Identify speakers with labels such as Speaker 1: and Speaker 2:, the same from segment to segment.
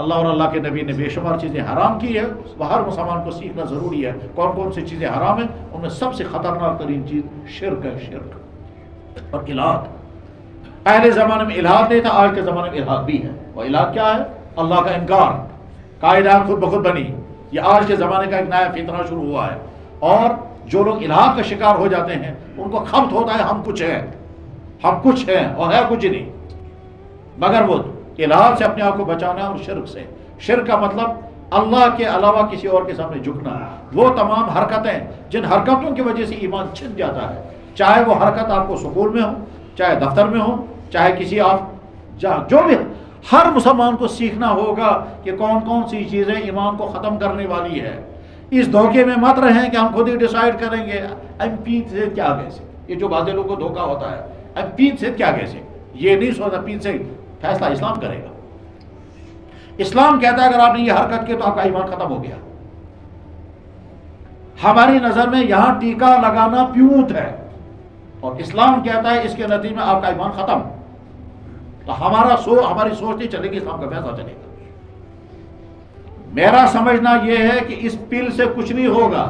Speaker 1: اللہ اور اللہ کے نبی نے بے شمار چیزیں حرام کی ہے، وہ ہر مسلمان کو سیکھنا ضروری ہے کون کون سی چیزیں حرام ہیں۔ ان میں سب سے خطرناک ترین چیز شرک ہے، شرک اور الہاد۔ پہلے زمانے میں الہاد نہیں تھا، آج کے زمانے میں الہاد بھی ہے۔ وہ الہاد کیا ہے؟ اللہ کا انکار، کائنات خود بخود بنی، یہ آج کے زمانے کا ایک نیا فتنہ شروع ہوا ہے۔ اور جو لوگ الہاد کا شکار ہو جاتے ہیں ان کو خبط ہوتا ہے ہم کچھ ہیں، ہم کچھ ہیں اور ہے کچھ نہیں، مگر وہ الہاد سے اپنے آپ کو بچانا اور شرک سے۔ شرک کا مطلب اللہ کے علاوہ کسی اور کے سامنے جھکنا، وہ تمام حرکتیں جن حرکتوں کی وجہ سے ایمان چھن جاتا ہے، چاہے وہ حرکت آپ کو سکول میں ہو، چاہے دفتر میں ہو، چاہے کسی جو بھی، ہر مسلمان کو سیکھنا ہوگا کہ کون کون سی چیزیں ایمان کو ختم کرنے والی ہے۔ اس دھوکے میں مت رہیں کہ ہم خود ہی ڈیسائیڈ کریں گے ایم پین سے کیا کیسے، یہ جو بعض لوگوں کو دھوکا ہوتا ہے ایم پین سے کیا کیسے، یہ نہیں سوچا پین سے فیصلہ اسلام کرے گا۔ اسلام کہتا ہے اگر آپ نے یہ حرکت کی تو آپ کا ایمان ختم ہو گیا۔ ہماری نظر میں یہاں ٹیکا لگانا پیوت ہے، اور اسلام کہتا ہے اس کے نتیجے میں آپ کا ایمان ختم۔ تو ہماری سوچ نہیں چلے گی، اسلام کا فیصلہ چلے گا۔ میرا سمجھنا یہ ہے کہ اس پل سے کچھ نہیں ہوگا،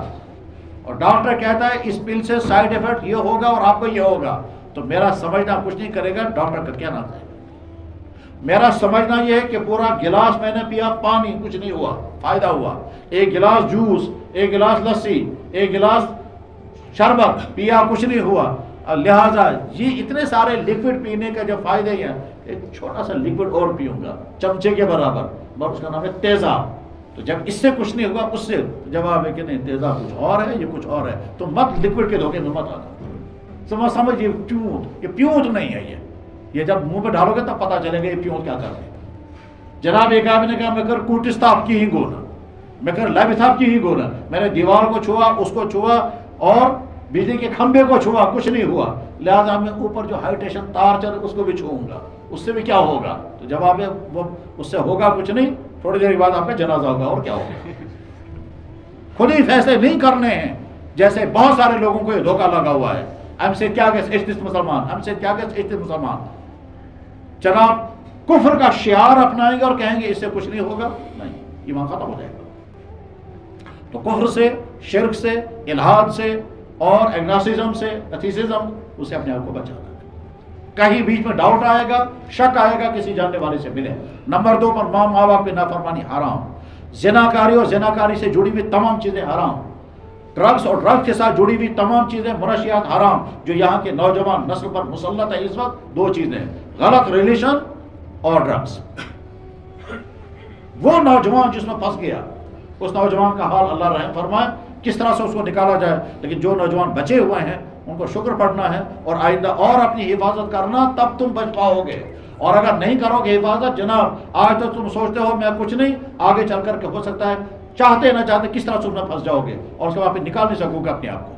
Speaker 1: اور ڈاکٹر کہتا ہے اس پل سے سائیڈ ایفیکٹ یہ ہوگا اور آپ کو یہ ہوگا، تو میرا سمجھنا کچھ نہیں کرے گا، ڈاکٹر کا کہنا ہے۔ میرا سمجھنا یہ ہے کہ پورا گلاس میں نے پیا پانی، کچھ نہیں ہوا، فائدہ ہوا۔ ایک گلاس جوس، ایک گلاس لسی، ایک گلاس شربت پیا، کچھ نہیں ہوا۔ لہٰذا یہ اتنے سارے لکوڈ پینے کا جو فائدے ہیں، ایک چھوٹا سا لکوڈ اور پیوں گا چمچے کے برابر، اور اس کا نام ہے تیزاب۔ تو جب اس سے کچھ نہیں ہوگا، اس سے جواب ہے کہ نہیں، تیزاب کچھ اور ہے، یہ کچھ اور ہے، تو مت لکوڈ کے دھوکے میں مت آنا۔ سمجھ یہ پیونت نہیں ہے، یہ جب منہ پہ ڈالو گے تب پتا چلے گا یہ پیونت کیا کرتے ہیں۔ جناب ایک آدمی نے کہا میں کر کوٹستاپ کی ہی گونا، میں کر لیبتھاپ کی ہی گونا، میں نے دیوار کو چھوا، اس کو چھوا اور بجلی کے کھمبے کو چھوا، کچھ نہیں ہوا، لہٰذا میں اوپر جو ہائی ٹینشن تار چل اس کو بھی چھوؤں گا، اس سے بھی کیا ہوگا؟ تو جواب ہے وہ اس سے ہوگا کچھ نہیں، تھوڑی دیر بعد آپ کا جنازہ ہوگا، اور کیا ہوگا؟ خود ہی فیصلے نہیں کرنے ہیں، جیسے بہت سارے لوگوں کو یہ دھوکہ لگا ہوا ہے۔ ہم سے کیا کہ مسلمان، ہم سے کیا کہ مسلمان، جناب کفر کا شعار اپنائیں گے اور کہیں گے اس سے کچھ نہیں ہوگا، نہیں، ایمان ختم ہو جائے گا۔ تو کفر سے، شرک سے، الہاد سے اور ایگناسٹسزم سے، ایتھیسزم، اسے اپنے آپ کو بچانا ہے۔ کہیں بیچ میں ڈاؤٹ آئے گا، شک آئے گا، کسی جاننے والے سے ملے۔ نمبر 2 پر ماں باپ کی نافرمانی حرام، زناکاری اور زناکاری سے جڑی ہوئی تمام چیزیں حرام، ڈرگس اور ڈرگس کے ساتھ جڑی ہوئی تمام چیزیں، منشیات حرام۔ جو یہاں کے نوجوان نسل پر مسلط ہے اس وقت، 2 چیزیں، غلط ریلیشن اور ڈرگس۔ وہ نوجوان جس میں پھنس گیا، اس نوجوان کا حال اللہ رحم فرمائے، کس طرح سے اس کو نکالا جائے۔ لیکن جو نوجوان بچے ہوئے ہیں ان کو شکر پڑھنا ہے اور آئندہ اور اپنی حفاظت کرنا، تب تم بچ پاؤ گے۔ اور اگر نہیں کرو گے حفاظت، جناب آج تو تم سوچتے ہو میں کچھ نہیں، آگے چل کر کے ہو سکتا ہے چاہتے نہ چاہتے کس طرح تم نہ پھنس جاؤ گے، اور اس کے بعد پھر نکال نہیں سکو گے اپنے آپ کو۔